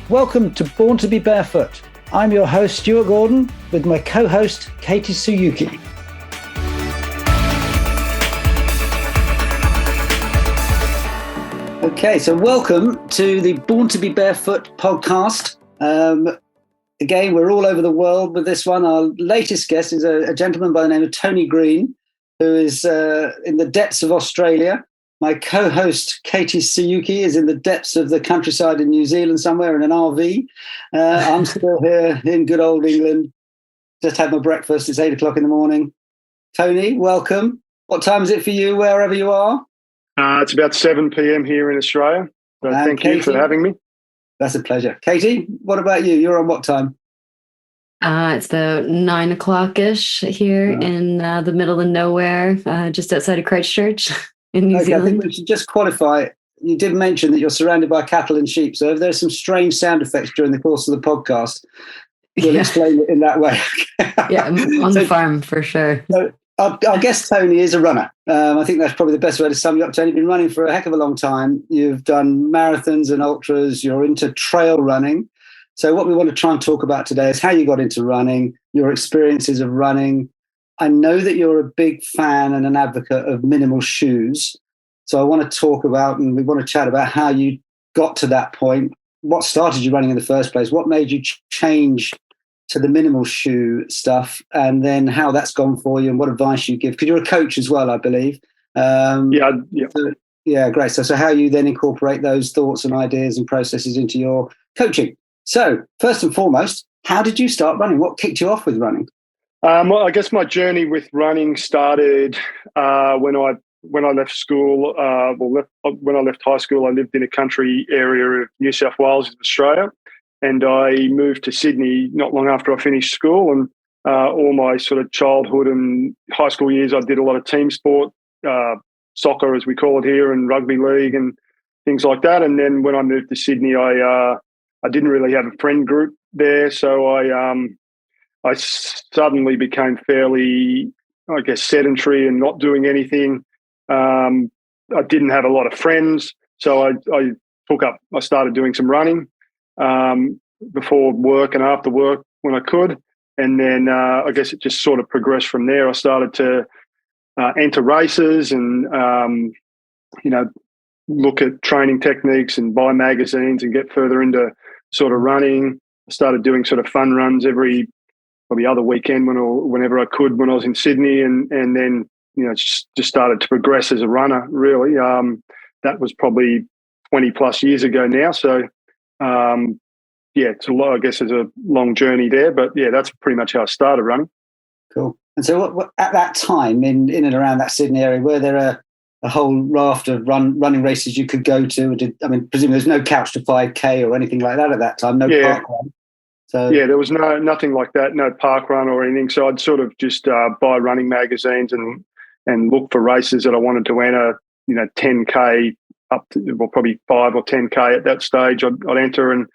Welcome to Born to be Barefoot. I'm your host, Stuart Gordon, with my co-host, Katie Tsuyuki. Okay, so welcome to the Born to be Barefoot podcast. Again, we're all over the world with this one. Our latest guest is a gentleman by the name of Tony Green, who is in the depths of Australia. My co-host, Katie Tsuyuki, is in the depths of the countryside in New Zealand somewhere in an RV. I'm still here in good old England. Just had my breakfast. It's 8 o'clock in the morning. Tony, welcome. What time is it for you, wherever you are? It's about 7 p.m. here in Australia. So thank you for having me. That's a pleasure. Katie, what about you? You're on what time? It's about 9 o'clock-ish here in the middle of nowhere, just outside of Christchurch in New Zealand. I think we should just qualify. You did mention that you're surrounded by cattle and sheep. So if there's some strange sound effects during the course of the podcast, we'll explain it in that way. Yeah, on the farm for sure. So our guest, Tony, is a runner. I think that's probably the best way to sum you up, Tony. You've been running for a heck of a long time. You've done marathons and ultras. You're into trail running. So what we want to try and talk about today is how you got into running, your experiences of running. I know that you're a big fan and an advocate of minimal shoes. So I want to talk about, and we want to chat about how you got to that point. What started you running in the first place? What made you change to the minimal shoe stuff, and then how that's gone for you and what advice you give? Because you're a coach as well, I believe. Yeah. Yeah, great. So how you then incorporate those thoughts and ideas and processes into your coaching. So first and foremost, how did you start running? What kicked you off with running? Well, I guess my journey with running started when I left school. When I left high school, I lived in a country area of New South Wales, Australia. And I moved to Sydney not long after I finished school. And all my sort of childhood and high school years, I did a lot of team sport, soccer as we call it here, and rugby league and things like that. And then when I moved to Sydney, I didn't really have a friend group there. So I suddenly became fairly, I guess, sedentary and not doing anything. I didn't have a lot of friends. So I started doing some running. Before work and after work when I could. And then I guess it just sort of progressed from there. I started to enter races and, look at training techniques and buy magazines and get further into sort of running. I started doing sort of fun runs every other weekend whenever I could when I was in Sydney. And then, just started to progress as a runner, really. That was probably 20 plus years ago now. So, it's a lot. I guess there's a long journey there, but that's pretty much how I started running. Cool. And so, what at that time in and around that Sydney area, were there a whole raft of running races you could go to? Presumably there's no Couch to 5K or anything like that at that time. No park run. So there was nothing like that. No park run or anything. So I'd sort of just buy running magazines and look for races that I wanted to enter. 10K up to probably 5 or 10K at that stage. I'd enter and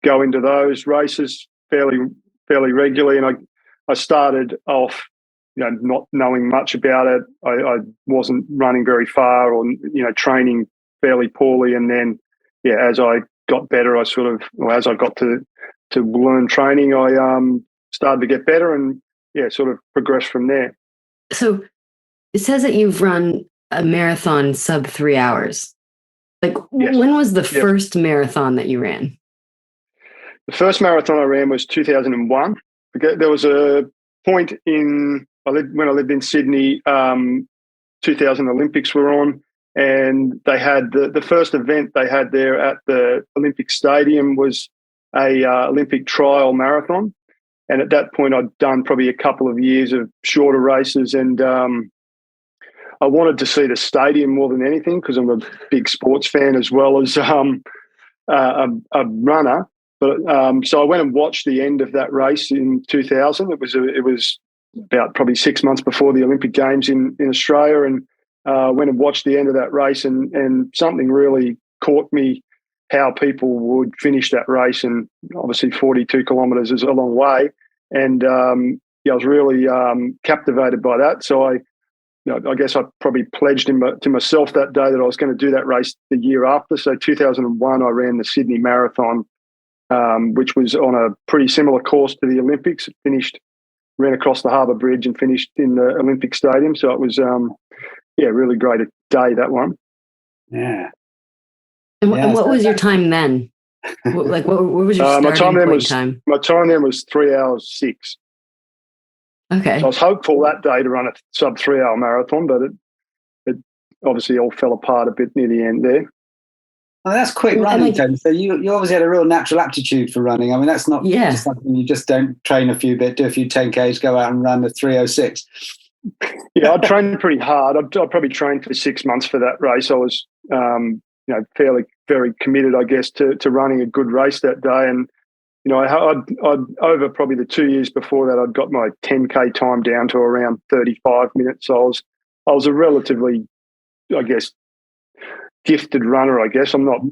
go into those races fairly regularly. And I started off, not knowing much about it. I wasn't running very far or, training fairly poorly. And then, as I got better, as I got to learn training, I started to get better and, sort of progressed from there. So it says that you've run a marathon sub 3 hours. Like, yes. When was the first marathon that you ran? The first marathon I ran was 2001. There was a point when I lived in Sydney, 2000 Olympics were on, and they had the first event they had there at the Olympic Stadium was a Olympic trial marathon. And at that point, I'd done probably a couple of years of shorter races, and I wanted to see the stadium more than anything because I'm a big sports fan as well as a runner. But so I went and watched the end of that race in 2000. It was about probably 6 months before the Olympic Games in Australia, and went and watched the end of that race, and something really caught me, how people would finish that race. And obviously 42 kilometres is a long way. And I was really captivated by that. So I guess I probably pledged to myself that day that I was going to do that race the year after. So 2001, I ran the Sydney Marathon which was on a pretty similar course to the Olympics. Ran across the Harbour Bridge and finished in the Olympic Stadium. So it was, really great day, that one. Yeah. And what was your time then? What was your starting time? My time then was 3 hours 6. Okay. So I was hopeful that day to run a sub 3 hour marathon, but it obviously all fell apart a bit near the end there. Oh, that's quick running, Tony. So you obviously had a real natural aptitude for running. I mean, that's not just something you just don't train a few bit, do a few 10Ks, go out and run the 3:06. Yeah, I trained pretty hard. I probably trained for 6 months for that race. I was, fairly very committed, I guess, to running a good race that day. And I'd over probably the 2 years before that, I'd got my 10K time down to around 35 minutes. So I was a relatively, I guess, gifted runner. I guess I'm not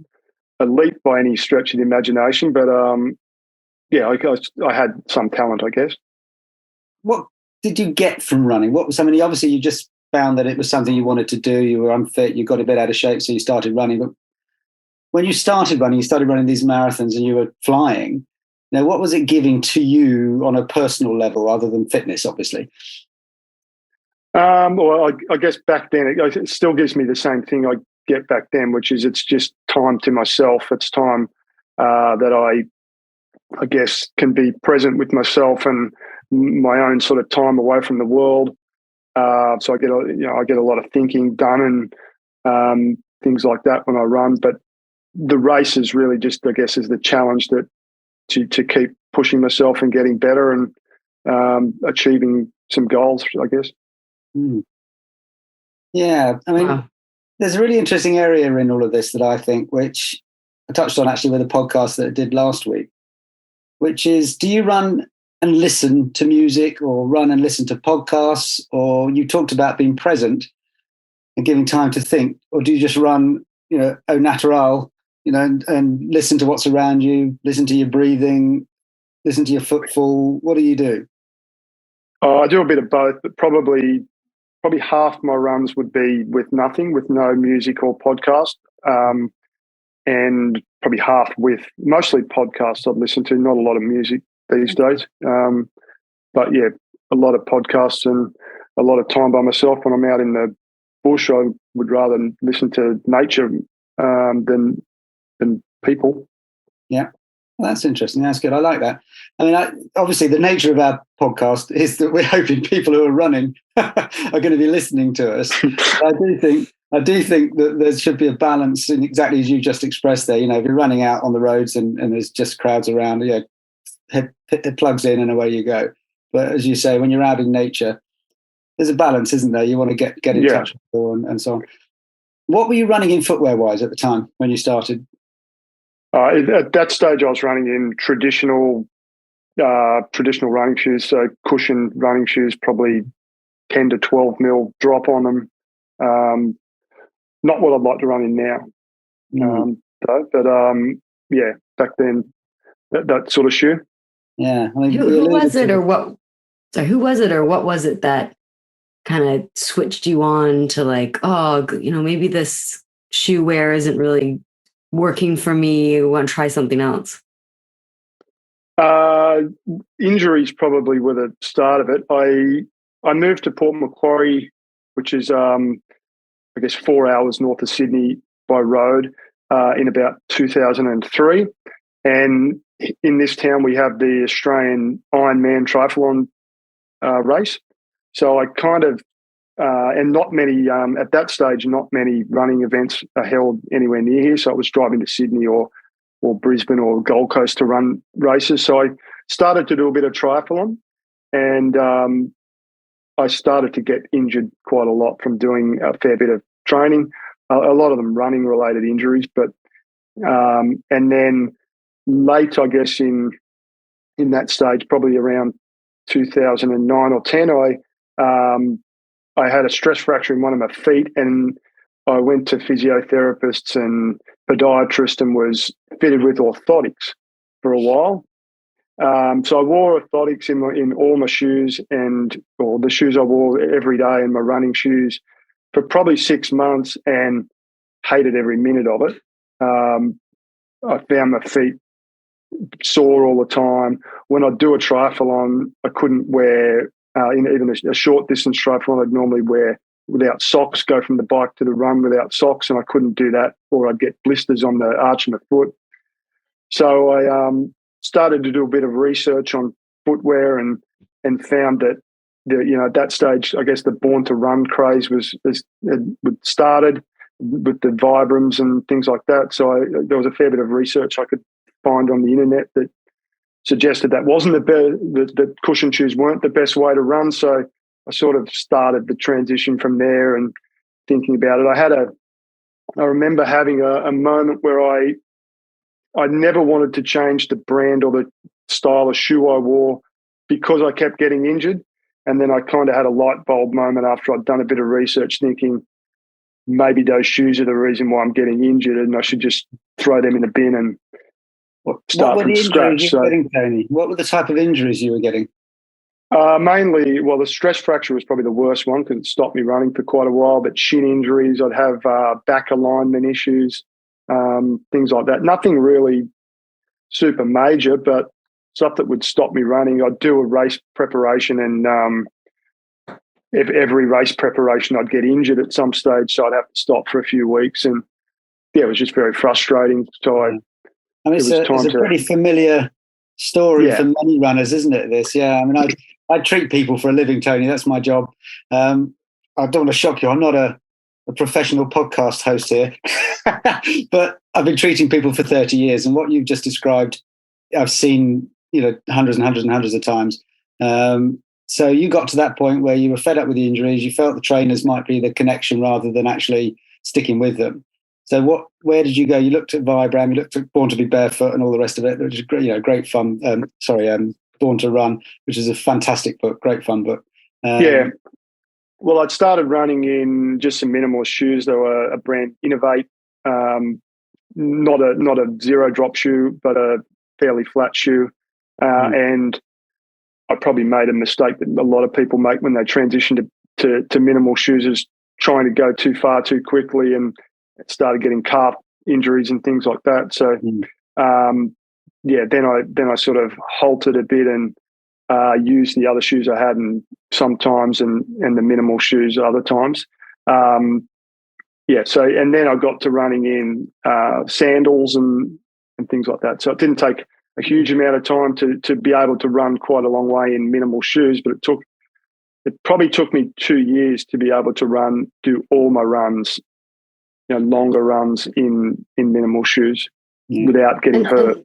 elite by any stretch of the imagination, but I had some talent, I guess. What did you get from running? Obviously you just found that it was something you wanted to do. You were unfit, you got a bit out of shape, so you started running. But when you started running these marathons and you were flying. Now, what was it giving to you on a personal level, other than fitness, obviously? Well, I guess back then it still gives me the same thing I get back then, which is it's just time to myself. It's time that I guess can be present with myself and my own sort of time away from the world. So I get a lot of thinking done and things like that when I run. But the race is really just, I guess, is the challenge that to keep pushing myself and getting better and achieving some goals, I guess. Mm. Yeah, I mean, There's a really interesting area in all of this that I think, which I touched on actually with a podcast that I did last week, which is, do you run and listen to music or run and listen to podcasts? Or you talked about being present and giving time to think, or do you just run, au natural, and listen to what's around you, listen to your breathing, listen to your footfall? What do you do? I do a bit of both, but probably half my runs would be with nothing, with no music or podcast, and probably half with mostly podcasts I've listened to, not a lot of music these days. But yeah, a lot of podcasts and a lot of time by myself. When I'm out in the bush, I would rather listen to nature than people. Yeah. Well, that's interesting. That's good. I like that. I mean, obviously, the nature of our podcast is that we're hoping people who are running are going to be listening to us. I do think that there should be a balance, in exactly as you just expressed there. If you're running out on the roads and there's just crowds around, it plugs in and away you go. But as you say, when you're out in nature, there's a balance, isn't there? You want to get in touch with people and so on. What were you running in footwear-wise at the time when you started? At that stage, I was running in traditional running shoes, so cushioned running shoes, probably 10 to 12 mil drop on them. Not what I'd like to run in now, back then, that sort of shoe. Yeah, I mean, who was it, or what? So who was it, or what was it that kind of switched you on to maybe this shoe wear isn't really working for me, I want to try something else? Injuries probably were the start of it. I moved to Port Macquarie, which is, 4 hours north of Sydney by road, in about 2003. And in this town, we have the Australian Ironman triathlon race. So I kind of, and not many, at that stage, not many running events are held anywhere near here. So I was driving to Sydney or Brisbane or Gold Coast to run races. So I started to do a bit of triathlon, and I started to get injured quite a lot from doing a fair bit of training, a lot of them running related injuries. But and then late, I guess, in that stage, probably around 2009 or 10, I had a stress fracture in one of my feet, and I went to physiotherapists and podiatrist and was fitted with orthotics for a while. So I wore orthotics in all my shoes or the shoes I wore every day in my running shoes for probably 6 months, and hated every minute of it. I found my feet sore all the time. When I do a triathlon, I couldn't wear, in even a short distance triathlon, I'd normally wear without socks, go from the bike to the run without socks, and I couldn't do that, or I'd get blisters on the arch of my foot. So I started to do a bit of research on footwear and found that at that stage, I guess the Born to Run craze had started with the Vibrams and things like that. So there was a fair bit of research I could find on the internet that suggested that wasn't that cushion shoes weren't the best way to run. So I sort of started the transition from there and thinking about it. I remember having a moment where I never wanted to change the brand or the style of shoe I wore because I kept getting injured. And then I kind of had a light bulb moment after I'd done a bit of research, thinking maybe those shoes are the reason why I'm getting injured, and I should just throw them in a bin and start from scratch. So, Tony? What were the type of injuries you were getting? Mainly, well, the stress fracture was probably the worst one because it stopped me running for quite a while. But shin injuries, I'd have back alignment issues, things like that. Nothing really super major, but stuff that would stop me running. I'd do a race preparation, and every race preparation I'd get injured at some stage, so I'd have to stop for a few weeks. And yeah, it was just very frustrating. So it's a pretty familiar story for many runners, isn't it? This, I mean, I treat people for a living, Tony. That's my job. I don't want to shock you. I'm not a professional podcast host here, but I've been treating people for 30 years, and what you've just described, I've seen hundreds and hundreds and hundreds of times. So you got to that point where you were fed up with the injuries. You felt the trainers might be the connection rather than actually sticking with them. So where did you go? You looked at Vibram, you looked at Born to be Barefoot and all the rest of it, which is great, great fun. Born to Run, which is a fantastic book, great fun book. Well, I'd started running in just some minimalist shoes. They were a brand Innovate, not a zero drop shoe, but a fairly flat shoe. And I probably made a mistake that a lot of people make when they transition to minimal shoes, is trying to go too far too quickly, and started getting calf injuries and things like that. So, then I sort of halted a bit and used the other shoes I had, and sometimes and the minimal shoes other times. So and then I got to running in sandals and things like that. So it didn't take a huge amount of time to be able to run quite a long way in minimal shoes, but it probably took me 2 years to be able to do all my runs, longer runs in minimal shoes without getting hurt.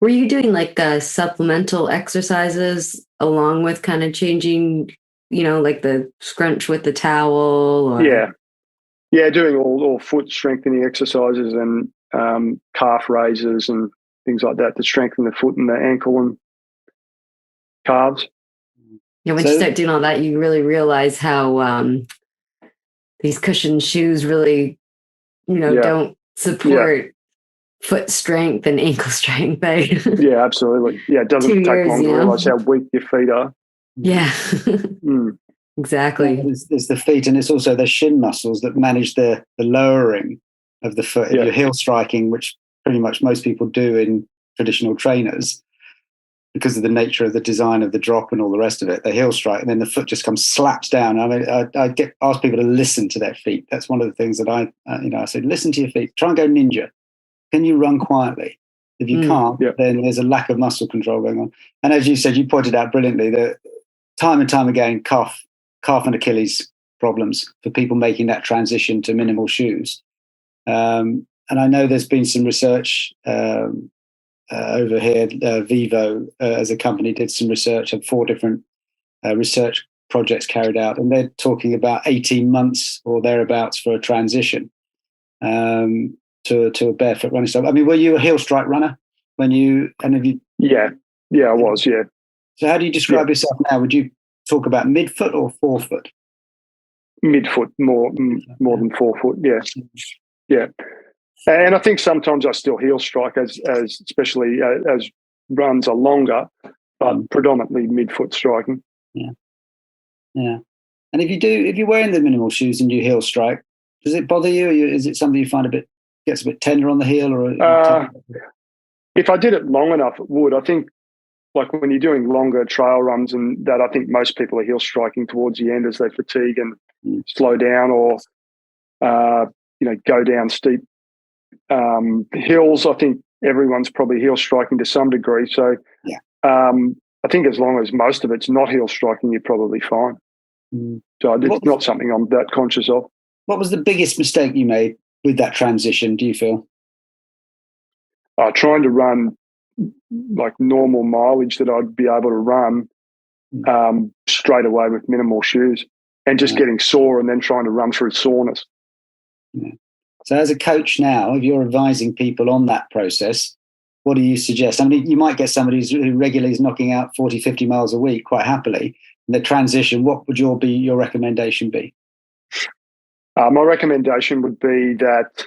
Were you doing like supplemental exercises along with kind of changing, like the scrunch with the towel? Or... Yeah, doing all foot strengthening exercises and calf raises and things like that to strengthen the foot and the ankle and calves. Yeah, when you start doing all that, you really realize how these cushion shoes really, don't support foot strength and ankle strength. Yeah, absolutely. Yeah, it doesn't take long to realize how weak your feet are. Yeah, exactly. There's the feet, and it's also the shin muscles that manage the lowering of the foot. Your heel striking, which pretty much most people do in traditional trainers, because of the nature of the design of the drop and all the rest of it. The heel strike, and then the foot just slaps down. I mean, I ask people to listen to their feet. That's one of the things that I said, listen to your feet. Try and go ninja. Can you run quietly? If you can't, then there's a lack of muscle control going on. And as you said, you pointed out brilliantly that time and time again, calf and Achilles problems for people making that transition to minimal shoes. And I know there's been some research over here. Vivo, as a company, did some research, had 4 different research projects carried out, and they're talking about 18 months or thereabouts for a transition to a barefoot running style. I mean, were you a heel strike runner when you? Yeah, I was. Yeah. So how do you describe yourself now? Would you talk about midfoot or forefoot? Midfoot, more than forefoot. Yeah. And I think sometimes I still heel strike as especially as runs are longer, but predominantly midfoot striking. Yeah. And if you're wearing the minimal shoes and you heel strike, does it bother you? Is it something you find gets a bit tender on the heel, or? If I did it long enough, it would. I think, like when you're doing longer trail runs and that, I think most people are heel striking towards the end as they fatigue and slow down, or go down steep hills. I think everyone's probably heel striking to some degree. So I think as long as most of it's not heel striking, you're probably fine. So it's not something I'm that conscious of. What was the biggest mistake you made with that transition, do you feel? Trying to run like normal mileage that I'd be able to run straight away with minimal shoes, and just getting sore and then trying to run through soreness. Yeah. So as a coach now, if you're advising people on that process, what do you suggest? I mean, you might get somebody who regularly is knocking out 40, 50 miles a week quite happily. In the transition, what would your recommendation be? My recommendation would be that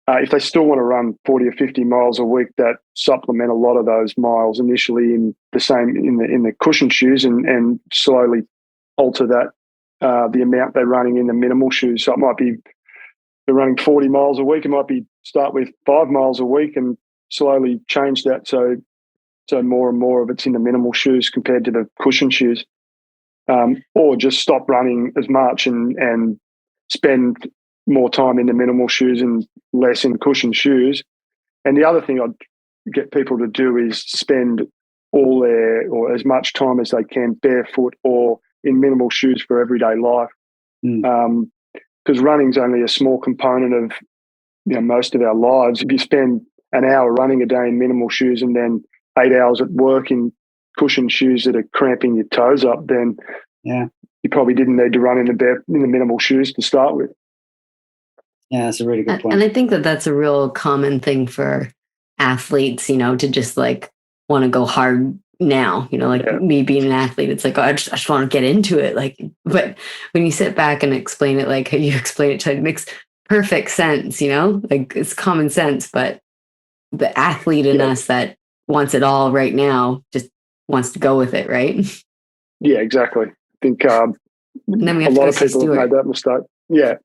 if they still want to run 40 or 50 miles a week, that supplement a lot of those miles initially in the cushion shoes, and slowly alter that the amount they're running in the minimal shoes. So it might be they're running 40 miles a week. It might be start with 5 miles a week and slowly change that so more and more of it's in the minimal shoes compared to the cushion shoes, or just stop running as much and spend more time in the minimal shoes and less in cushion shoes. And the other thing I'd get people to do is spend or as much time as they can barefoot or in minimal shoes for everyday life. Because running's only a small component of most of our lives. If you spend an hour running a day in minimal shoes and then 8 hours at work in cushion shoes that are cramping your toes up, then you probably didn't need to run in the minimal shoes to start with. Yeah, that's a really good point. And I think that that's a real common thing for athletes, to just like want to go hard now, me being an athlete, it's like, oh, I just want to get into it. Like, but when you sit back and explain it, like how you explain it to it makes perfect sense, like it's common sense, but the athlete in us that wants it all right now just wants to go with it, right? Yeah, exactly. I think and then we have a lot of people have made that mistake. Yeah.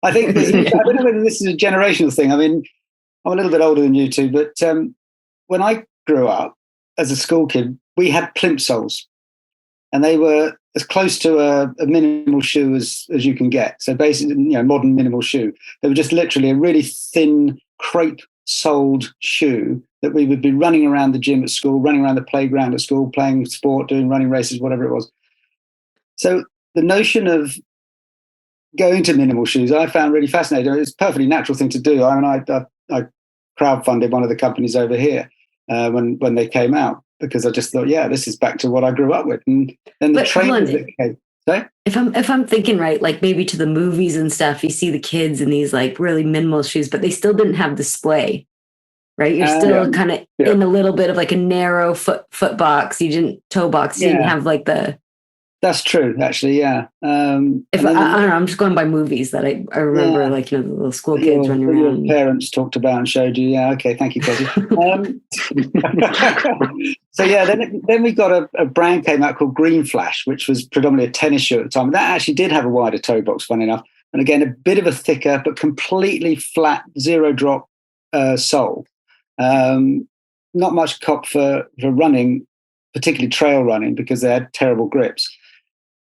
I think I don't know whether this is a generational thing. I mean, I'm a little bit older than you two, but when I grew up as a school kid, we had plimp soles, and they were as close to a minimal shoe as you can get. So basically, modern minimal shoe. They were just literally a really thin crepe-soled shoe that we would be running around the gym at school, running around the playground at school, playing sport, doing running races, whatever it was. So the notion of going to minimal shoes, I found really fascinating. It's a perfectly natural thing to do. I mean, I crowdfunded one of the companies over here when they came out, because I just thought, this is back to what I grew up with. And then the trainers that came. Sorry? If I'm thinking right, like maybe to the movies and stuff, you see the kids in these like really minimal shoes, but they still didn't have display, right? You're still kind of in a little bit of like a narrow foot box. You didn't toe box. You didn't have like the. That's true, actually. Yeah. I don't know. I'm just going by movies that I remember, like the little school kids running around. Your parents talked about and showed you. Yeah. Okay. Thank you, Katie. So then we got a brand came out called Green Flash, which was predominantly a tennis shoe at the time. That actually did have a wider toe box, funny enough, and again a bit of a thicker but completely flat zero drop sole. Not much cop for running, particularly trail running, because they had terrible grips.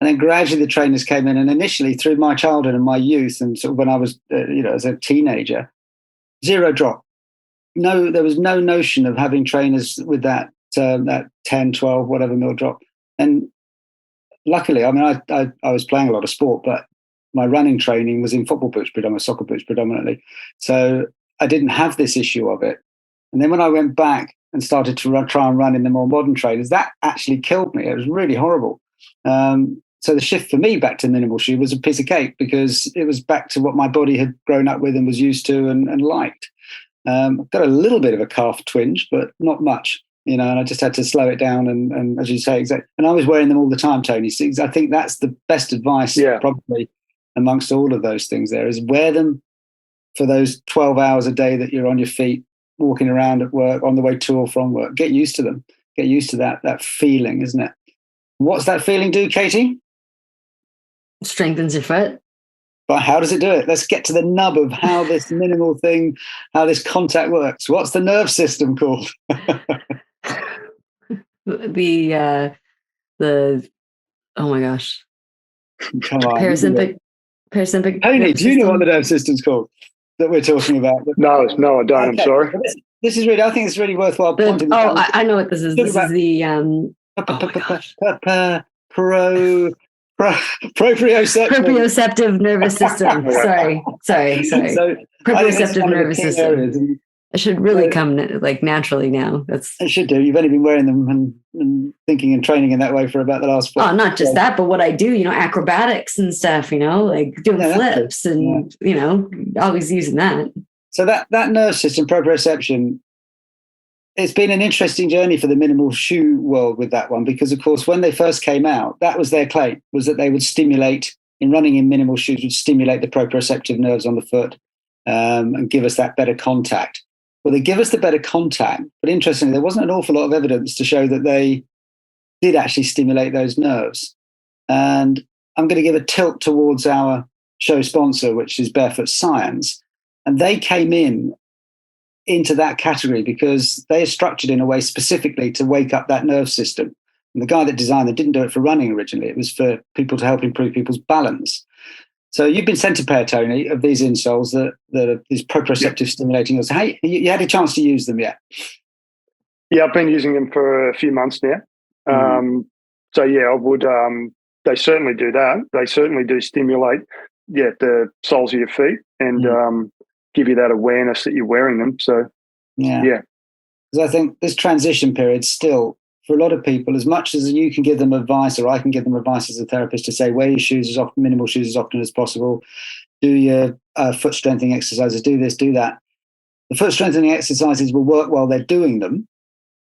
And then gradually the trainers came in, and initially through my childhood and my youth, and sort of when I was, as a teenager, zero drop. No, there was no notion of having trainers with that 10, 12, whatever mil drop. And luckily, I mean, I was playing a lot of sport, but my running training was in football boots, soccer boots predominantly. So I didn't have this issue of it. And then when I went back and started to try and run in the more modern trainers, that actually killed me. It was really horrible. So the shift for me back to minimal shoe was a piece of cake, because it was back to what my body had grown up with and was used to and liked. I've got a little bit of a calf twinge, but not much, and I just had to slow it down. And as you say, exactly. And I was wearing them all the time, Tony. So I think that's the best advice probably amongst all of those things there, is wear them for those 12 hours a day that you're on your feet, walking around at work, on the way to or from work. Get used to them. Get used to that feeling, isn't it? What's that feeling do, Katie? Strengthens your foot. But how does it do it? Let's get to the nub of how this minimal thing, how this contact works. What's the nerve system called? The oh my gosh, Come on. parasympathetic Tony, nervous do you know what the system. nerve system's called that we're talking about? No, I don't. Okay. I'm sorry. Well, this is really, I think it's really worthwhile pointing this out. I know what this is. This is the proprioceptive. proprioceptive nervous system. Sorry. So Proprioceptive nervous system. Areas. It should really come like naturally now. It should do. You've only been wearing them and thinking and training in that way for about the last 4 Oh, not just that, but what I do, acrobatics and stuff, like doing flips and, always using that. So that nerve system, proprioception, it's been an interesting journey for the minimal shoe world with that one, because, of course, when they first came out, that was their claim, was that they would stimulate, in running in minimal shoes, would stimulate the proprioceptive nerves on the foot and give us that better contact. Well, they give us the better contact, but interestingly, there wasn't an awful lot of evidence to show that they did actually stimulate those nerves. And I'm going to give a tilt towards our show sponsor, which is Barefoot Science. And they came into that category because they are structured in a way specifically to wake up that nerve system. And the guy that designed it didn't do it for running originally. It was for people to help improve people's balance. So you've been sent a pair, Tony, of these insoles that are these proprioceptive stimulating. Hey, you had a chance to use them yet? Yeah, I've been using them for a few months now. So I would. They certainly do that. They certainly do stimulate, the soles of your feet and give you that awareness that you're wearing them. So because I think this transition period still, for a lot of people, as much as you can give them advice, or I can give them advice as a therapist to say, wear your shoes as often, minimal shoes as often as possible, do your foot strengthening exercises, do this, do that. The foot strengthening exercises will work while they're doing them,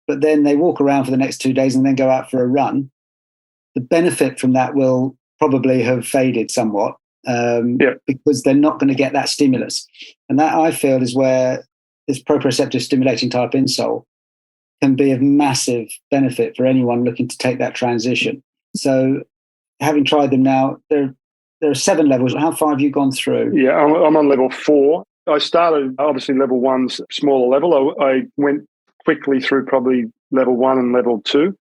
but then they walk around for the next 2 days and then go out for a run. The benefit from that will probably have faded somewhat because they're not going to get that stimulus. And that, I feel, is where this proprioceptive stimulating type insole can be of massive benefit for anyone looking to take that transition. So having tried them now, there are 7 levels. How far have you gone through? Yeah, I'm on level 4. I started, obviously, level 1's smaller level. I went quickly through probably level 1 and level 2.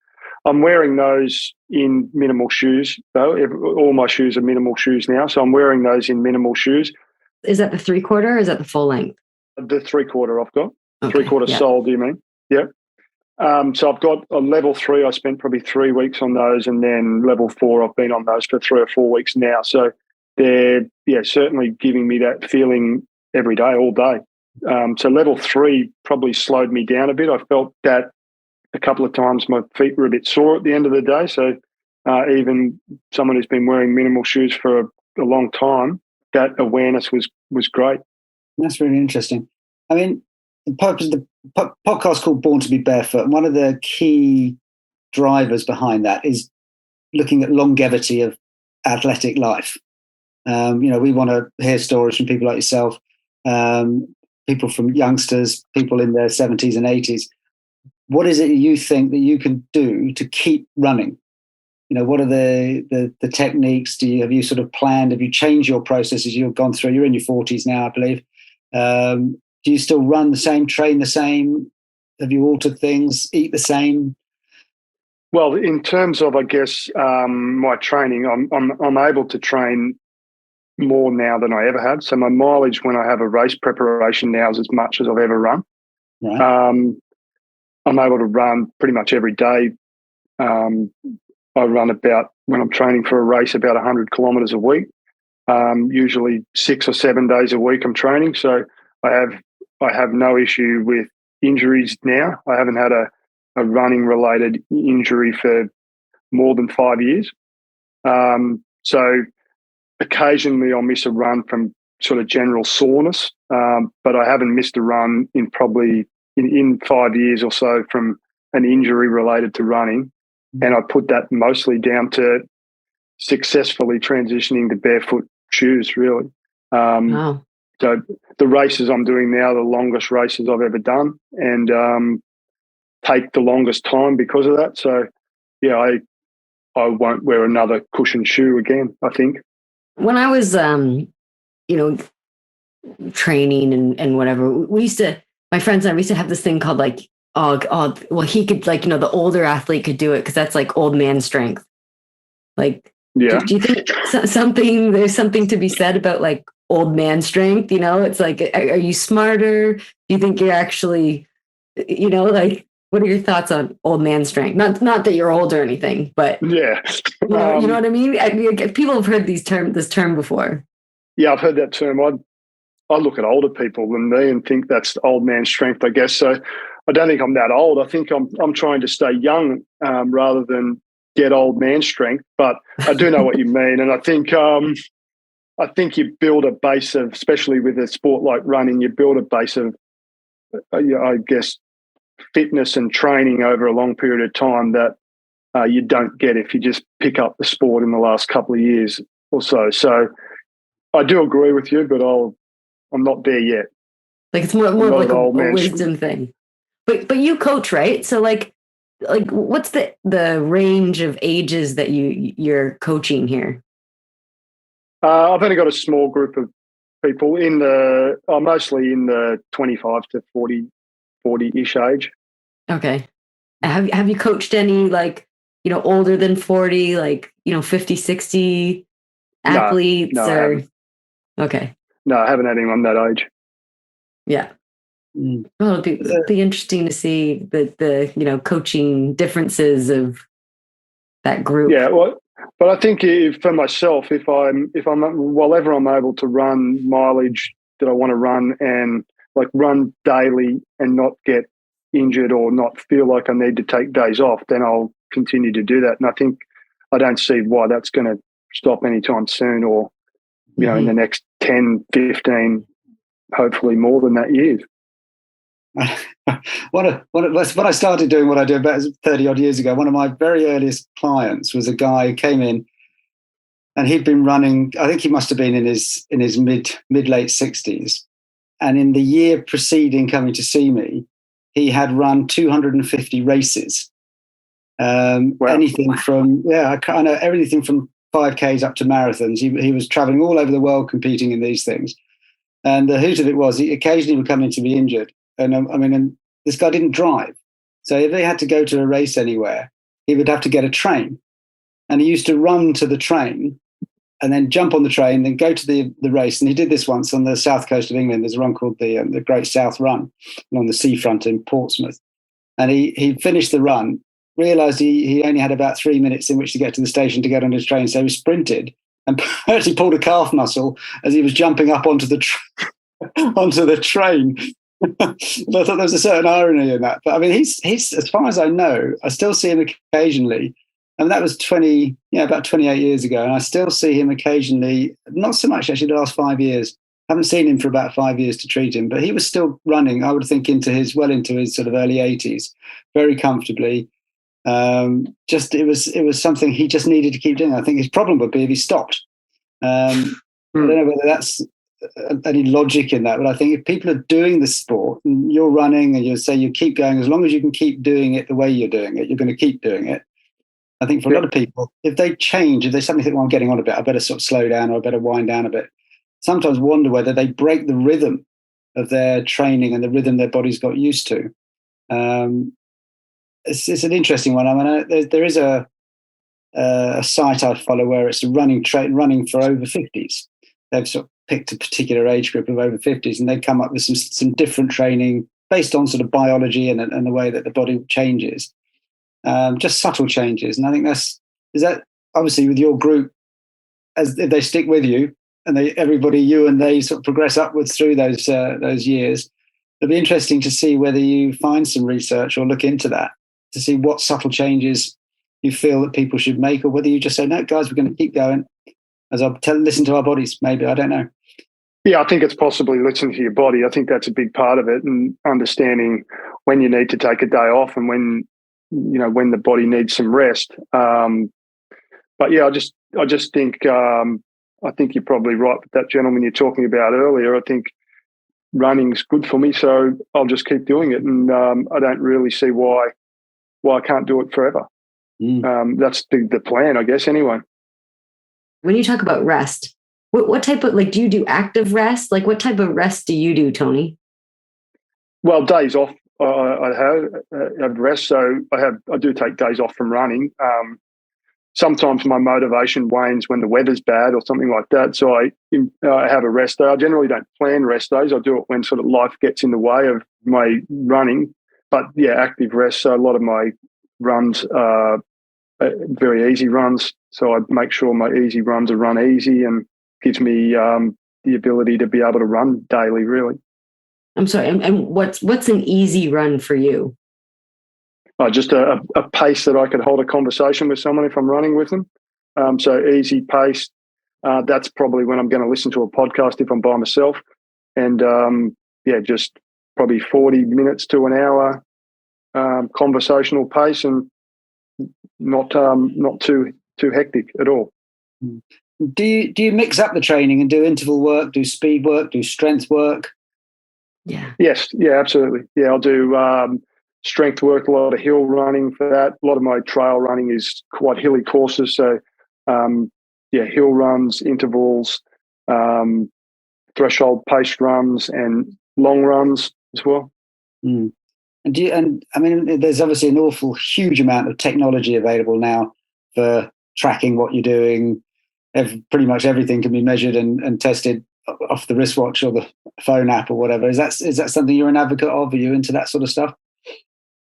I'm wearing those in minimal shoes, though. All my shoes are minimal shoes now, so I'm wearing those in minimal shoes. Is that the 3/4 or is that the full length? The 3/4 I've got. Okay, 3/4 sole, do you mean? Yeah. So I've got a level 3. I spent probably 3 weeks on those, and then level 4, I've been on those for 3 or 4 weeks now. So they're certainly giving me that feeling every day, all day. So level 3 probably slowed me down a bit. I felt that a couple of times my feet were a bit sore at the end of the day. So even someone who's been wearing minimal shoes for a long time, that awareness was great. That's really interesting. I mean, the purpose of the podcast called Born to be Barefoot, and one of the key drivers behind that is looking at longevity of athletic life. We want to hear stories from people like yourself, people from youngsters, people in their 70s and 80s. What is it you think that you can do to keep running? What are the techniques? Have you sort of planned? Have you changed your processes you've gone through? You're in your 40s now, I believe. Do you still run the same, train the same? Have you altered things, eat the same? Well, in terms of, I guess, my training, I'm able to train more now than I ever had. So my mileage when I have a race preparation now is as much as I've ever run. Right. I'm able to run pretty much every day. I run about, when I'm training for a race, about 100 kilometres a week. Usually 6 or 7 days a week I'm training. So I have no issue with injuries now. I haven't had a running related injury for more than 5 years. So occasionally I'll miss a run from sort of general soreness, but I haven't missed a run in probably in 5 years or so from an injury related to running. And I put that mostly down to successfully transitioning to barefoot shoes, really. Wow. So the races I'm doing now, the longest races I've ever done, and take the longest time because of that. So, I won't wear another cushion shoe again, I think. When I was training and whatever. My friends and I, we used to have this thing called like, well, he could like, the older athlete could do it because that's like old man strength. Like, Yeah. do you think there's something to be said about like old man strength? It's like, are you smarter? Do you think you're actually, like, what are your thoughts on old man strength? Not that you're old or anything, but yeah, you know what I mean? People have heard this term before. Yeah, I've heard that term. I look at older people than me and think that's old man strength, I guess. So I don't think I'm that old. I think I'm trying to stay young rather than get old man strength. But I do know what you mean, and I think you build a base of, especially with a sport like running, you build a base of, I guess, fitness and training over a long period of time that you don't get if you just pick up the sport in the last couple of years or so. So I do agree with you, but I'm not there yet. Like it's more like a wisdom thing. But you coach, right? So like what's the range of ages that you're coaching here? I've only got a small group of people mostly in the 25 to 40-ish age. Okay. Have you coached any like, older than 40, like, 50, 60 athletes? No, okay. No, I haven't had anyone that age. Yeah. Well, it'll be interesting to see the coaching differences of that group. Yeah, well, but I think for myself, if I'm whenever I'm able to run mileage that I want to run and like run daily and not get injured or not feel like I need to take days off, then I'll continue to do that. And I don't see why that's going to stop anytime soon or, in the next 10, 15, hopefully more than that years. When I started doing what I do about 30 odd years ago, one of my very earliest clients was a guy who came in and he'd been running, I think he must have been in his mid late 60s. And in the year preceding coming to see me, he had run 250 races. Wow. Anything from, I know everything from 5Ks up to marathons. He was traveling all over the world competing in these things. And the hoot of it was he occasionally would come in to be injured. And and this guy didn't drive. So if he had to go to a race anywhere, he would have to get a train. And he used to run to the train and then jump on the train, then go to the race. And he did this once on the south coast of England. There's a run called the Great South Run on the seafront in Portsmouth. And he finished the run, realised he only had about 3 minutes in which to get to the station to get on his train. So he sprinted and actually pulled a calf muscle as he was jumping up onto the train. I thought there was a certain irony in that. But I mean, he's as far as I know, I still see him occasionally. And that was about 28 years ago. And I still see him occasionally, not so much actually the last 5 years. I haven't seen him for about 5 years to treat him, but he was still running, I would think, into his sort of early 80s, very comfortably. It was something he just needed to keep doing. I think his problem would be if he stopped. I don't know whether that's any logic in that, but I think if people are doing the sport and you're running and you say you keep going, as long as you can keep doing it the way you're doing it, you're going to keep doing it. I think for a lot of people, if they change, if they suddenly think, well, I'm getting on a bit, I better sort of slow down or I better wind down a bit, sometimes wonder whether they break the rhythm of their training and the rhythm their body's got used to. It's an interesting one. I mean, there is a site I follow where it's running for over 50s. They've sort of picked a particular age group of over 50s, and they come up with some different training based on sort of biology and the way that the body changes, just subtle changes. And I think is that obviously with your group, as if they stick with you and you and they sort of progress upwards through those years. It'll be interesting to see whether you find some research or look into that to see what subtle changes you feel that people should make, or whether you just say, no, guys, we're going to keep going. As I listen to our bodies, maybe, I don't know. Yeah, I think it's possibly listening to your body. I think that's a big part of it, and understanding when you need to take a day off and when the body needs some rest. But yeah, I just think I think you're probably right with that gentleman you're talking about earlier. I think running's good for me, so I'll just keep doing it, and I don't really see why I can't do it forever. That's the plan, I guess. Anyway. When you talk about rest, What type of, like, do you do active rest? Like, what type of rest do you do, Tony? Well, days off I have rest, so I do take days off from running. Sometimes my motivation wanes when the weather's bad or something like that, so I have a rest day. I generally don't plan rest days. I do it when sort of life gets in the way of my running. But yeah, active rest. So a lot of my runs are very easy runs. So I make sure my easy runs are run easy and gives me the ability to be able to run daily, really. I'm sorry. And what's an easy run for you? Just a pace that I could hold a conversation with someone if I'm running with them. So easy pace. That's probably when I'm going to listen to a podcast if I'm by myself. And just probably 40 minutes to an hour conversational pace, and not too hectic at all. Do you mix up the training and do interval work, do speed work, do strength work? Yeah. Yes. Yeah, absolutely. Yeah, I'll do strength work, a lot of hill running for that. A lot of my trail running is quite hilly courses. So, hill runs, intervals, threshold paced runs, and long runs as well. Mm. And I mean, there's obviously an awful huge amount of technology available now for tracking what you're doing. Pretty much everything can be measured and tested off the wristwatch or the phone app or whatever. Is that something you're an advocate of? Are you into that sort of stuff?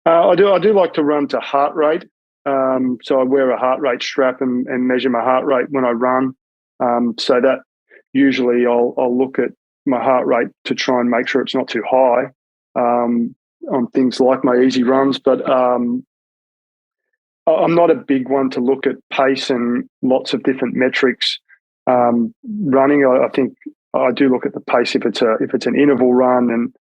I do like to run to heart rate. So I wear a heart rate strap and measure my heart rate when I run. So that usually I'll look at my heart rate to try and make sure it's not too high on things like my easy runs. But I'm not a big one to look at pace and lots of different metrics. Running, I think I do look at the pace if it's an interval run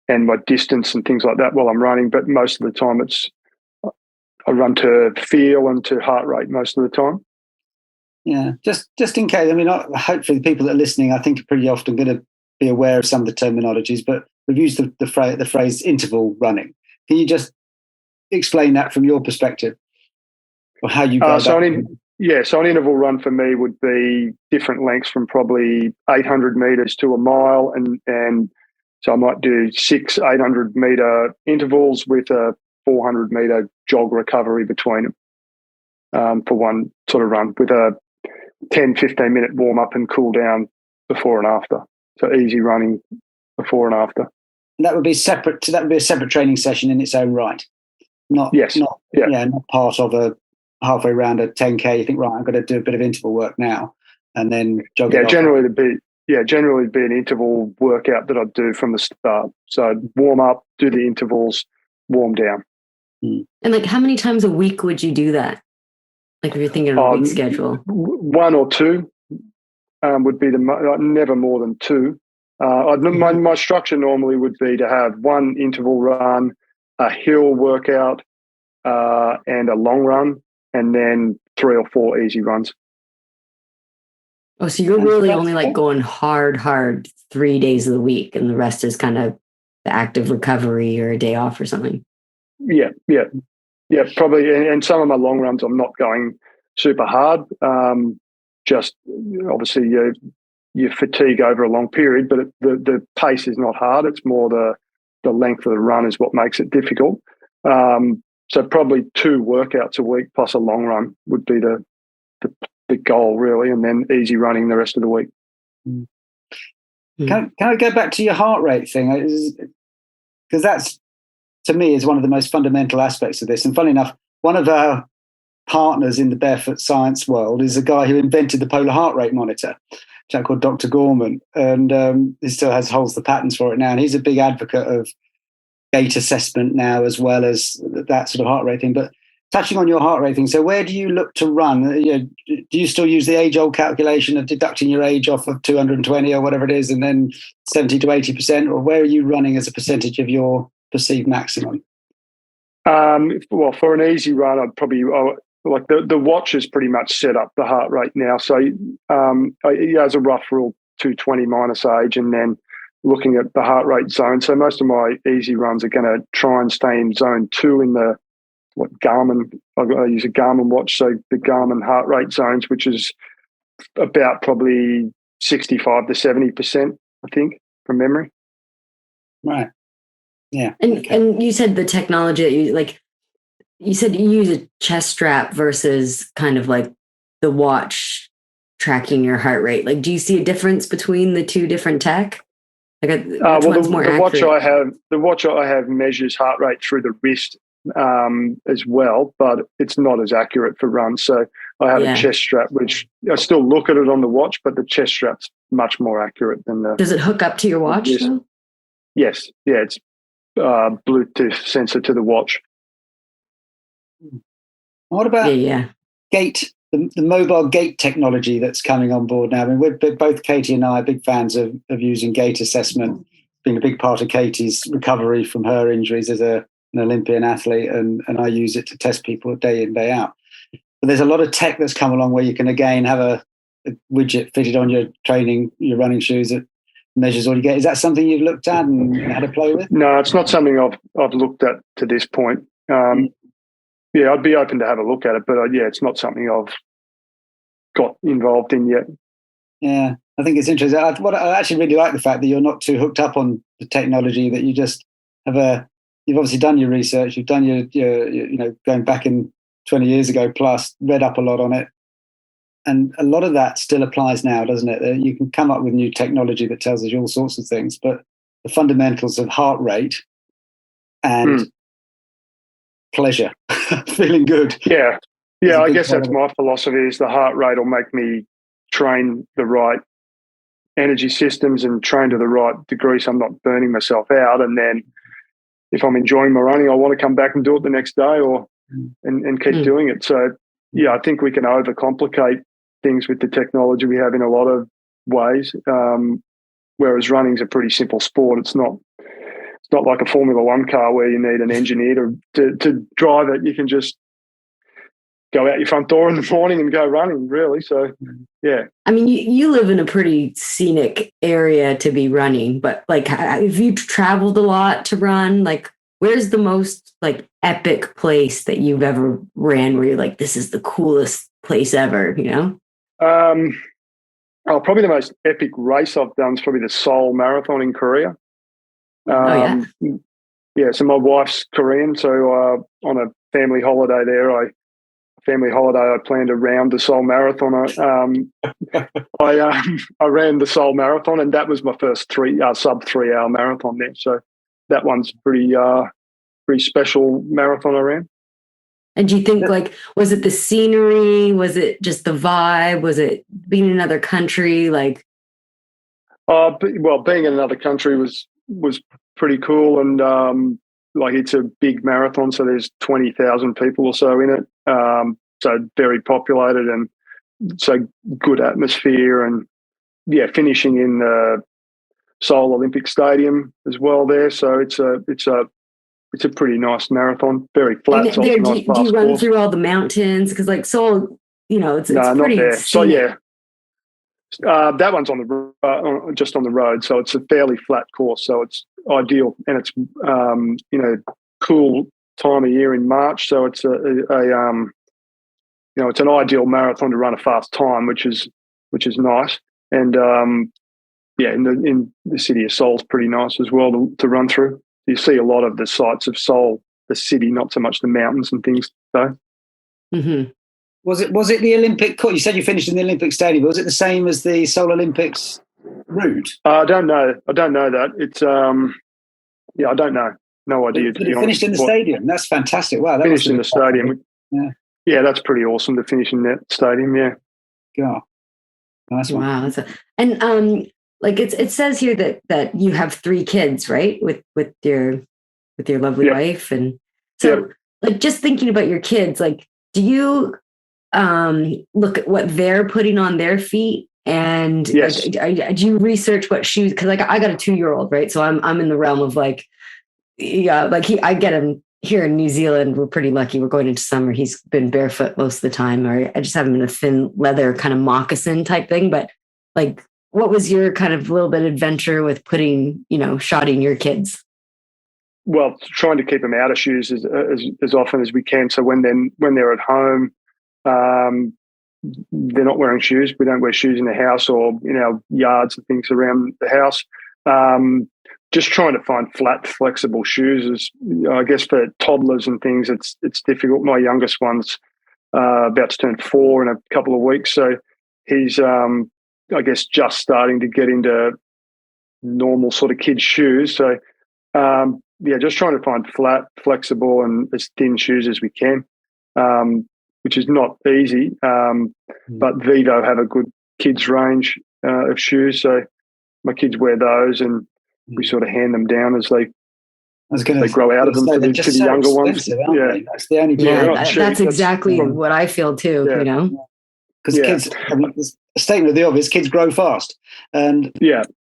and my distance and things like that while I'm running. But most of the time I run to feel and to heart rate most of the time. Yeah, just in case. I mean, hopefully the people that are listening, I think, are pretty often going to be aware of some of the terminologies, but we've used the phrase interval running. Can you just explain that from your perspective, or how you go about it? So an interval run for me would be different lengths from probably 800 meters to a mile, and so I might do 800 meter intervals with a 400 meter jog recovery between them for one sort of run, with a 10-15 minute warm up and cool down before and after. So easy running before and after. And that would be separate. That would be a separate training session in its own right. Not part of a halfway around a 10K. You think, right, I'm going to do a bit of interval work now, and then jog. Yeah, generally it'd be an interval workout that I'd do from the start. So I'd warm up, do the intervals, warm down. And like, how many times a week would you do that? Like, if you're thinking of a week schedule, one or two would be never more than two. My structure normally would be to have one interval run, a hill workout, and a long run, and then 3 or 4 easy runs. Oh, so you're really only like going hard 3 days of the week, and the rest is kind of the active recovery or a day off or something. Yeah, probably. And some of my long runs, I'm not going super hard. Just obviously you fatigue over a long period, but the pace is not hard. It's more the length of the run is what makes it difficult. So probably 2 workouts a week plus a long run would be the goal, really, and then easy running the rest of the week. Can I go back to your heart rate thing? Because that's, to me, is one of the most fundamental aspects of this. And funny enough, one of our partners in the Barefoot science world is a guy who invented the polar heart rate monitor, a chap called Dr. Gorman, and he still holds the patents for it now. And he's a big advocate of gait assessment now, as well as that sort of heart rate thing. But touching on your heart rate thing, so where do you look to run? Do you still use the age-old calculation of deducting your age off of 220 or whatever it is, and then 70 to 80%, or where are you running as a percentage of your perceived maximum? Well, for an easy run, I'd probably like the watch is pretty much set up the heart rate now. So as a rough rule, 220 minus age, and then looking at the heart rate zone. So most of my easy runs are going to try and stay in zone 2 in the Garmin. I use a Garmin watch, so the Garmin heart rate zones, which is about probably 65 to 70%, I think, from memory. Right. Yeah. And you said the technology that you said you use a chest strap versus kind of like the watch tracking your heart rate. Like, do you see a difference between the two different tech? Like, which one's more accurate? The watch I have measures heart rate through the wrist as well, but it's not as accurate for runs. So I have a chest strap, which I still look at it on the watch, but the chest strap's much more accurate than the. Does it hook up to your watch though? Yes. Yeah, it's Bluetooth sensor to the watch. What about gait, the mobile gait technology that's coming on board now? I mean, we're both, Katie and I, are big fans of using gait assessment, being a big part of Katie's recovery from her injuries as an Olympian athlete, and I use it to test people day in, day out. But there's a lot of tech that's come along where you can, again, have a widget fitted on your running shoes that measures all you get. Is that something you've looked at and had to play with? No, it's not something I've looked at to this point. Yeah, I'd be open to have a look at it, but it's not something I've got involved in yet. Yeah, I think it's interesting. I actually really like the fact that you're not too hooked up on the technology, that you just have you've obviously done your research, you've done your going back in 20 years ago plus, read up a lot on it. And a lot of that still applies now, doesn't it? You can come up with new technology that tells us all sorts of things, but the fundamentals of heart rate and pleasure, feeling good. Yeah, I guess that's my philosophy, is the heart rate will make me train the right energy systems and train to the right degree so I'm not burning myself out. And then if I'm enjoying my running, I want to come back and do it the next day and keep doing it. So, I think we can overcomplicate things with the technology we have in a lot of ways, whereas running's a pretty simple sport. It's not like a Formula One car where you need an engineer to drive it. You can just go out your front door in the morning and go running, really. So, yeah. I mean, you live in a pretty scenic area to be running, but like, have you traveled a lot to run? Like, where's the most like epic place that you've ever ran where you're like, this is the coolest place ever, Probably the most epic race I've done is probably the Seoul Marathon in Korea. So my wife's Korean, so on a family holiday there, I planned around the Seoul Marathon. I ran the Seoul Marathon, and that was my first sub 3 hour marathon there. So that one's pretty special marathon I ran. And do you think, like, was it the scenery? Was it just the vibe? Was it being in another country? Like, being in another country was pretty cool, and like, it's a big marathon, so there's 20,000 people or so in it. So very populated, and so good atmosphere, and finishing in the Seoul Olympic Stadium as well there. So it's a pretty nice marathon, very flat. Do you run through all the mountains? Because like Seoul, it's pretty. Not there. Scenic. So that one's just on the road, so it's a fairly flat course. So it's ideal, and it's cool time of year in March. So it's it's an ideal marathon to run a fast time, which is nice. And in the city of Seoul's pretty nice as well to run through. You see a lot of the sights of Seoul, the city, not so much the mountains and things. So, was it the Olympic course? You said you finished in the Olympic Stadium. Was it the same as the Seoul Olympics route? I don't know that. It's I don't know. No idea. But it finished in the stadium. That's fantastic. Wow, that finished in the stadium. Yeah, that's pretty awesome to finish in that stadium. Yeah. Yeah. Nice one. Wow, like it says here that you have 3 kids, right? With your lovely wife, and so like, just thinking about your kids, like, do you look at what they're putting on their feet, and yes. Do you research what shoes? Because like, I got a 2-year-old, right? So I'm in the realm of like, I get him here in New Zealand. We're pretty lucky. We're going into summer. He's been barefoot most of the time, or I just have him in a thin leather kind of moccasin type thing. But like, what was your kind of little bit of adventure with putting, shodding your kids? Well, trying to keep them out of shoes as often as we can. So when they're at home, they're not wearing shoes. We don't wear shoes in the house or in our yards and things around the house. Just trying to find flat, flexible shoes is, I guess, for toddlers and things, it's difficult. My youngest one's about to turn 4 in a couple of weeks, so he's, I guess, just starting to get into normal sort of kids' shoes. So, just trying to find flat, flexible, and as thin shoes as we can, which is not easy. But Vivo have a good kids' range of shoes, so my kids wear those, and we sort of hand them down as they grow out of them to the younger ones. Yeah, that's the only. That's exactly what I feel too. Yeah. You know, because kids, a statement of the obvious, kids grow fast, and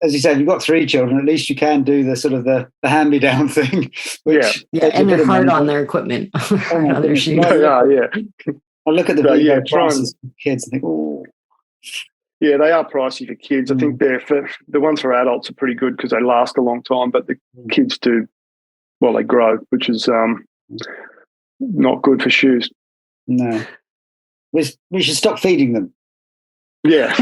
as you said, you've got 3 children. At least you can do the sort of the hand-me-down thing. Which and they're hard on their equipment, on their shoes. I look at the prices for kids and think, oh. Yeah, they are pricey for kids. I think the ones for adults are pretty good because they last a long time, but the kids do, well, they grow, which is not good for shoes. No. We should stop feeding them. Yeah.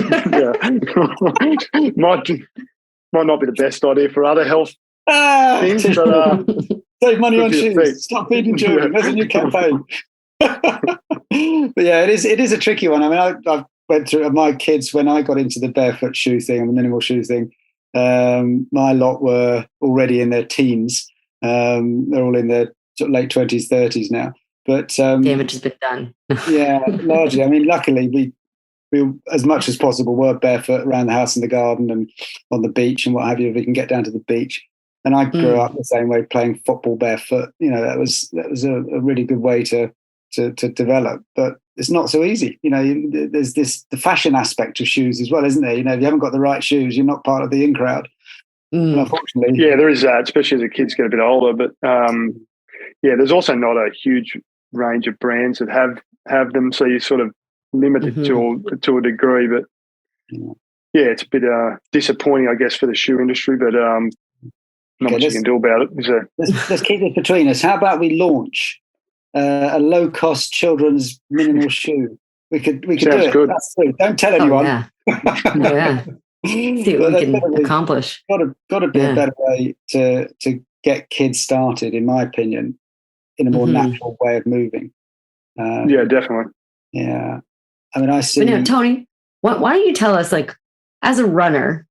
Might not be the best idea for other health things, but save money on shoes. Stop feeding children. There's a new campaign. But yeah, it is a tricky one. I mean, I've went through my kids when I got into the barefoot shoe thing and the minimal shoe thing. My lot were already in their teens. They're all in their sort of late 20s, 30s now. But damage has been done. Yeah, largely. I mean, luckily we as much as possible were barefoot around the house and the garden and on the beach and what have you. If we can get down to the beach. And I grew up the same way, playing football barefoot. You know, that was a really good way to develop. But it's not so easy. You know, there's the fashion aspect of shoes as well, isn't there? You know, if you haven't got the right shoes, you're not part of the in crowd. Unfortunately, there is that, especially as the kids get a bit older. But there's also not a huge range of brands that have them, so you're sort of limited to a degree. But it's a bit disappointing, I guess, for the shoe industry. But not much you can do about it. So. Let's keep it between us. How about we launch a low-cost children's minimal shoe? We could do it. Good. That's true. Don't tell anyone. See what we can accomplish. Got to be a better way to get kids started, in my opinion, in a more natural way of moving. Definitely. Yeah. I mean, I see. But Tony, why don't you tell us, like, as a runner,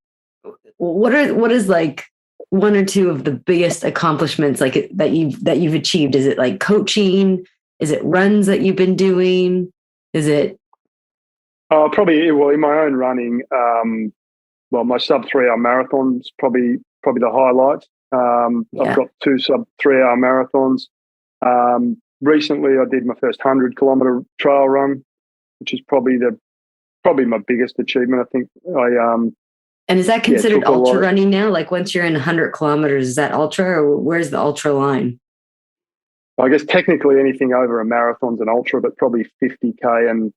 what is like one or two of the biggest accomplishments like that you've achieved? Is it like coaching? Is it runs that you've been doing? Is it probably in my own running? My sub 3 hour marathon's probably the highlight. I've got 2 sub 3 hour marathons. Recently, I did my first 100-kilometer trail run, which is probably my biggest achievement. I think And is that considered ultra running now? Like once you're in 100 kilometers, is that ultra, or where's the ultra line? I guess technically anything over a marathon's an ultra, but probably 50K and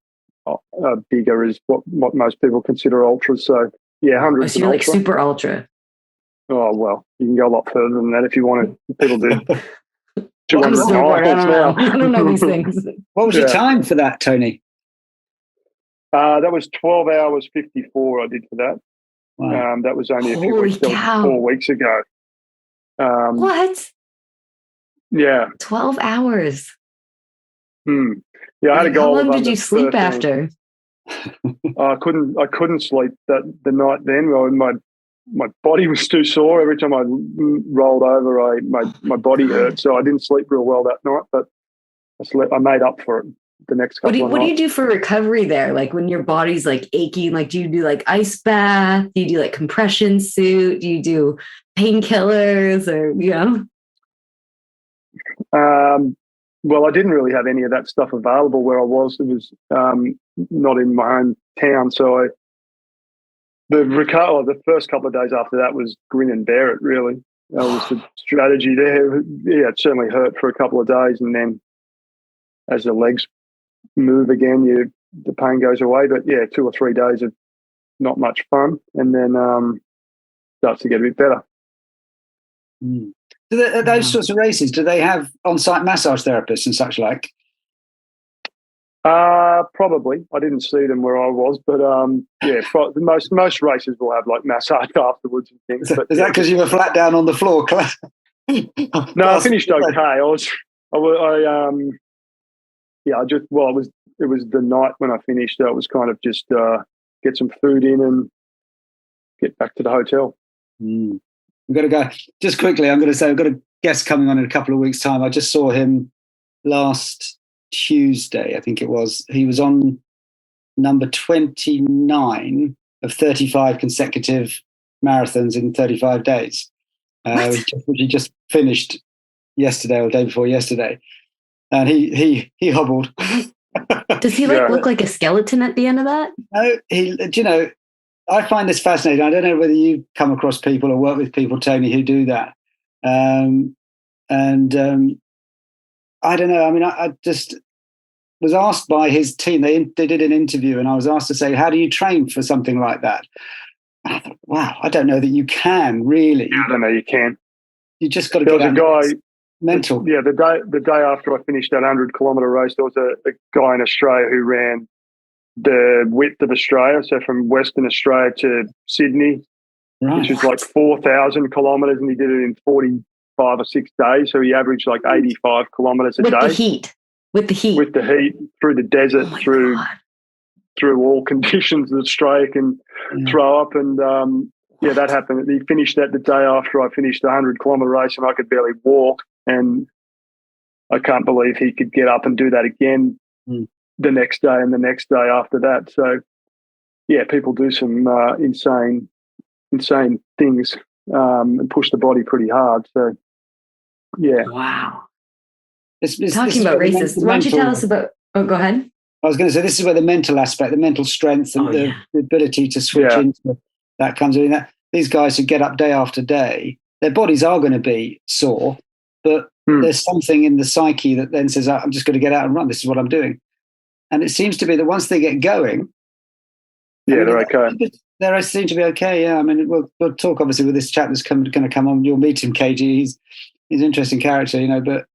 bigger is what most people consider ultras. So 100. So you're like super ultra. Oh well, you can go a lot further than that if you want to. People do. I don't know these things. What was your time for that, Tony? That was 12 hours 54. I did for that. Wow. That was only a few weeks. That was 4 weeks ago. What? Yeah. 12 hours. Yeah, I had a goal. How long did you sleep after? I couldn't sleep the night then. Well, my body was too sore. Every time I rolled over, my body hurt. So I didn't sleep real well that night, but I made up for it the next couple of nights. What do you do for recovery there? Like when your body's like aching, like do you do like ice bath? Do you do like compression suit? Do you do painkillers or, you know? Well, I didn't really have any of that stuff available where I was. It was not in my own town. So the first couple of days after that was grin and bear it, really. That was the strategy there. Yeah, it certainly hurt for a couple of days. And then as the legs move again, the pain goes away. But 2 or 3 days of not much fun. And then starts to get a bit better. Those sorts of races, do they have on-site massage therapists and such like? Probably. I didn't see them where I was, but most races will have like massage afterwards and things. Is that because you were flat down on the floor? No, I finished okay. It was the night when I finished. It was kind of just get some food in and get back to the hotel. I'm going to go just quickly. I'm going to say I've got a guest coming on in a couple of weeks' time. I just saw him last Tuesday, I think it was. He was on number 29 of 35 consecutive marathons in 35 days. Which he just finished yesterday or day before yesterday, and he hobbled. Does he look like a skeleton at the end of that? No, I find this fascinating. I don't know whether you come across people or work with people, Tony, who do that. I don't know. I mean, I just was asked by his team. They did an interview, and I was asked to say, "How do you train for something like that?" And I thought, wow, I don't know that you can really. I don't know you can. You just got to get out. There was a guy. Mental. Yeah, the day after I finished that 100-kilometre race, there was a guy in Australia who ran the width of Australia, so from Western Australia to Sydney, which was like 4,000 kilometres, and he did it in 45 or 6 days. So he averaged like 85 kilometres a day. With the heat, through the desert, through all conditions that Australia can throw up. And that happened. He finished that the day after I finished the 100-kilometre race, and I could barely walk. And I can't believe he could get up and do that again the next day and the next day after that. So, yeah, people do some insane things and push the body pretty hard. So, yeah. Wow. This Talking about races, why don't you tell us about... Oh, go ahead. I was going to say, this is where the mental aspect, the mental strength and the ability to switch into that comes in. That these guys who get up day after day, their bodies are going to be sore, but there's something in the psyche that then says, I'm just going to get out and run. This is what I'm doing. And it seems to be that once they get going, they're okay. They seem to be okay. Yeah, I mean, we'll talk obviously with this chap that's going to come on. You'll meet him, KG. He's an interesting character, but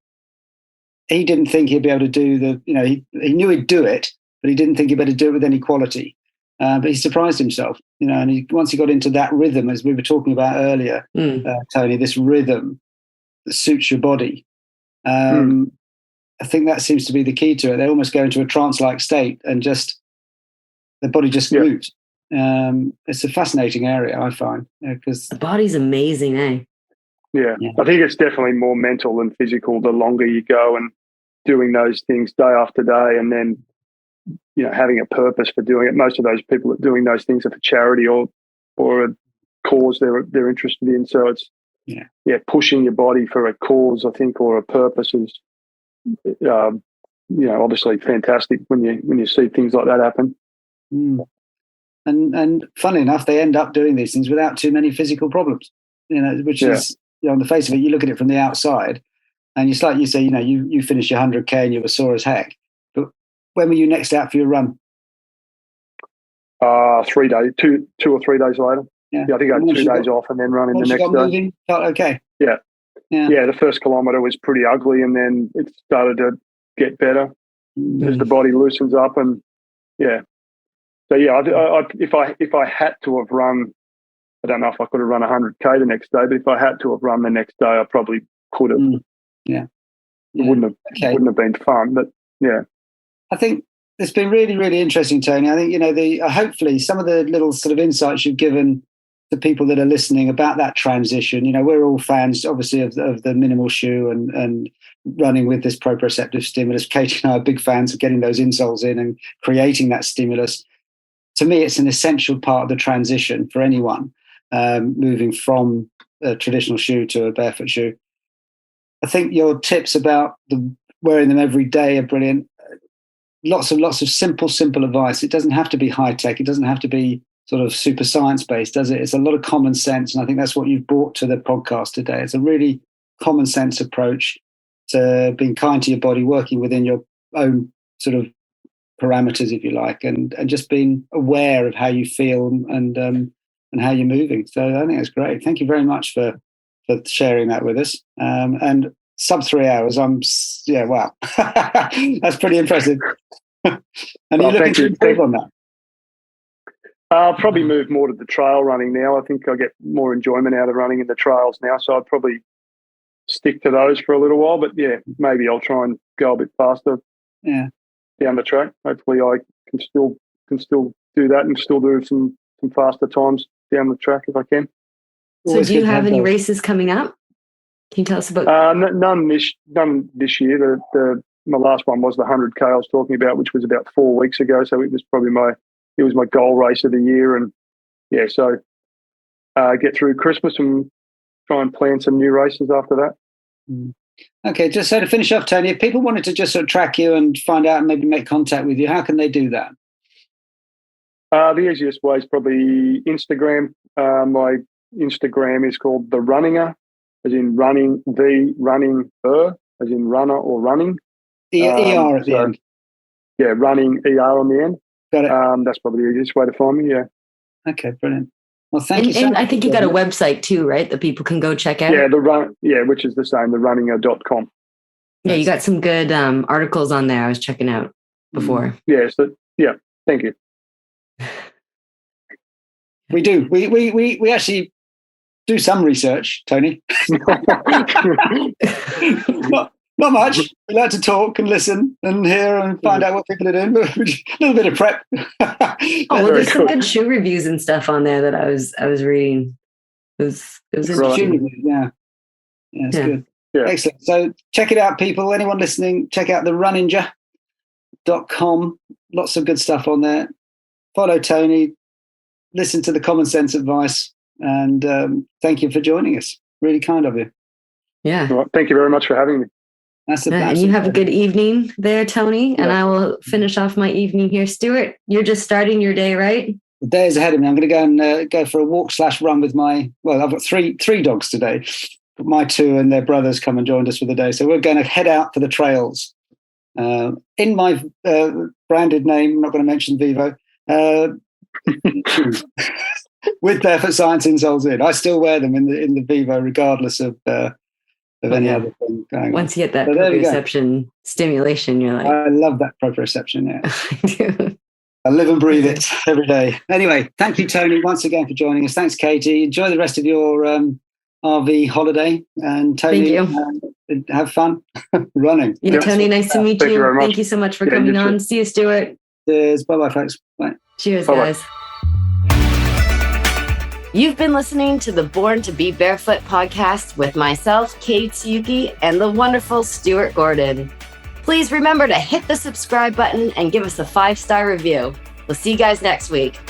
he didn't think he'd be able to do he knew he'd do it, but he didn't think he'd be able to do it with any quality. But he surprised himself, and once he got into that rhythm, as we were talking about earlier, Tony, this rhythm that suits your body. I think that seems to be the key to it. They almost go into a trance-like state and just the body just moves. It's a fascinating area, I find, because the body's amazing, eh? Yeah, I think it's definitely more mental than physical. The longer you go and doing those things day after day, and then having a purpose for doing it. Most of those people that are doing those things are for charity or a cause they're interested in. So it's pushing your body for a cause, I think, or a purpose is obviously fantastic when you see things like that happen. And funny enough, they end up doing these things without too many physical problems. Which is on the face of it, you look at it from the outside, and it's like you say, you finish your 100K and you were sore as heck. But when were you next out for your run? 3 days, two or 3 days later. Yeah, I think I had 2 days off and then running the next day. Moving, felt okay. Yeah. The first kilometre was pretty ugly, and then it started to get better as the body loosens up, and So if I had to have run, I don't know if I could have run 100K the next day, but if I had to have run the next day, I probably could have. It wouldn't have been fun, but I think it's been really, really interesting, Tony. I think hopefully some of the little sort of insights you've given the people that are listening about that transition. We're all fans, obviously, of the minimal shoe and running with this proprioceptive stimulus. Katie and I are big fans of getting those insoles in and creating that stimulus. To me, it's an essential part of the transition for anyone moving from a traditional shoe to a barefoot shoe. I think your tips about wearing them every day are brilliant. Lots of simple advice. It doesn't have to be high tech. It doesn't have to be sort of super science-based, does it? It's a lot of common sense, and I think that's what you've brought to the podcast today. It's a really common sense approach to being kind to your body, working within your own sort of parameters, if you like, and just being aware of how you feel and how you're moving. So I think that's great. Thank you very much for sharing that with us. And sub 3 hours, wow, that's pretty impressive. And you're looking to improve on that? I'll probably move more to the trail running now. I think I get more enjoyment out of running in the trails now, so I'd probably stick to those for a little while. But yeah, maybe I'll try and go a bit faster down the track. Hopefully I can still do that and still do some faster times down the track if I can. So Always do you good to have any those. races coming up? Can you tell us about? None this year. My last one was the 100K I was talking about, which was about 4 weeks ago. So it was probably my goal race of the year. And yeah, so get through Christmas and try and plan some new races after that. Okay, just so to finish off, Tony, if people wanted to just sort of track you and find out and maybe make contact with you, how can they do that? The easiest way is probably Instagram. My Instagram is called The Runninger, as in running, as in runner or running. ER at the end. Yeah, running ER on the end. Got it. That's probably the easiest way to find me, yeah. Okay, brilliant. Well, thank you so much. And I think you got a website too, right? That people can go check out. Yeah, which is the same, therunninger.com. Yeah, you got some good articles on there. I was checking out before. Yeah, thank you. We do. We actually do some research, Tony. Not much. We like to talk and listen and hear and find out what people are doing. A little bit of prep. There's some good shoe reviews and stuff on there that I was reading. It was interesting. Yeah, it's good. Yeah. Excellent. So check it out, people. Anyone listening, check out therunninger.com. Lots of good stuff on there. Follow Tony. Listen to the common sense advice. And thank you for joining us. Really kind of you. Yeah. Well, thank you very much for having me. And you have a good evening there, Tony. And I will finish off my evening here. Stuart, you're just starting your day, right? The day is ahead of me. I'm going to go and go for a walk/run with I've got three dogs today. My two and their brothers come and joined us for the day. So we're going to head out for the trails. In my branded name, I'm not going to mention Vivo, with Barefoot Science insoles in. I still wear them in the Vivo, regardless of any other thing going on. Once you get that proprioception stimulation, you're like... I love that proprioception, yeah. I do. I live and breathe it every day. Anyway, thank you, Tony, once again for joining us. Thanks, Katie. Enjoy the rest of your RV holiday. And Tony, have fun running. Yeah, Tony, nice to meet you. Thank you so much for coming on. See you, Stuart. Cheers. Bye-bye, folks. Bye. Cheers, Bye-bye. guys. You've been listening to the Born to Be Barefoot podcast with myself, Kate Tsuyuki, and the wonderful Stuart Gordon. Please remember to hit the subscribe button and give us a 5-star review. We'll see you guys next week.